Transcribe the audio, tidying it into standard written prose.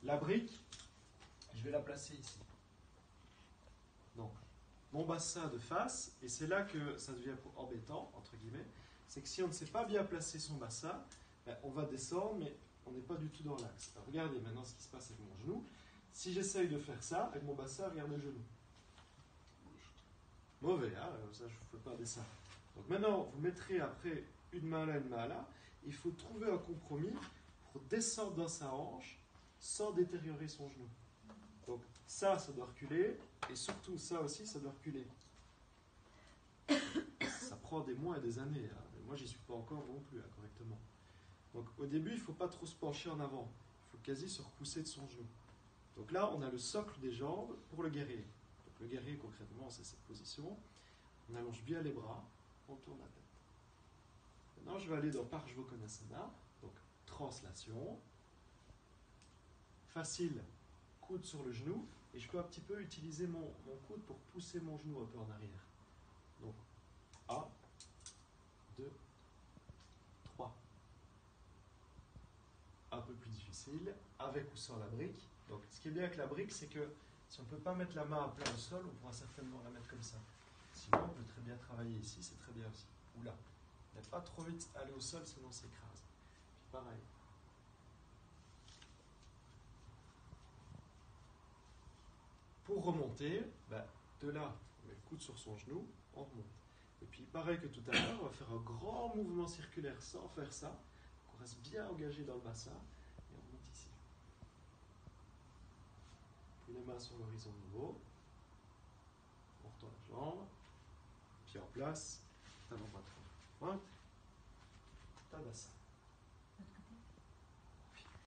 La brique, je vais la placer ici. Donc, mon bassin de face, et c'est là que ça devient embêtant, entre guillemets, c'est que si on ne sait pas bien placer son bassin, ben, on va descendre, mais on n'est pas du tout dans l'axe. Regardez maintenant ce qui se passe avec mon genou. Si j'essaye de faire ça, avec mon bassin, regardez le genou. Mauvais, hein, ça je ne fais pas un dessin. Donc maintenant, vous mettrez après une main là, une main là. Il faut trouver un compromis pour descendre dans sa hanche sans détériorer son genou. Donc ça doit reculer, et surtout ça aussi, ça doit reculer. Ça prend des mois et des années. Hein. Moi, j'y suis pas encore non plus, hein, correctement. Donc au début, il ne faut pas trop se pencher en avant. Il faut quasi se repousser de son genou. Donc là, on a le socle des jambes pour le guerrier. Donc le guerrier, concrètement, c'est cette position. On allonge bien les bras, on tourne la tête. Maintenant, je vais aller dans Parshvokonasana, donc translation. Facile, coude sur le genou, et je peux un petit peu utiliser mon coude pour pousser mon genou un peu en arrière. Donc, 1, 2, 3. Un peu plus difficile, avec ou sans la brique. Donc, ce qui est bien avec la brique, c'est que si on ne peut pas mettre la main à plat au sol, on pourra certainement la mettre comme ça. Sinon, on peut très bien travailler ici, c'est très bien aussi. Ou là. Ne pas trop vite aller au sol, sinon on s'écrase. Puis pareil. Pour remonter, de là, on met le coude sur son genou, on remonte. Et puis pareil que tout à l'heure, on va faire un grand mouvement circulaire sans faire ça. On reste bien engagé dans le bassin et on remonte ici. Puis les mains sur l'horizon nouveau. On retourne la jambe. Pied en place. Talon droit. Pointe. Tadasana.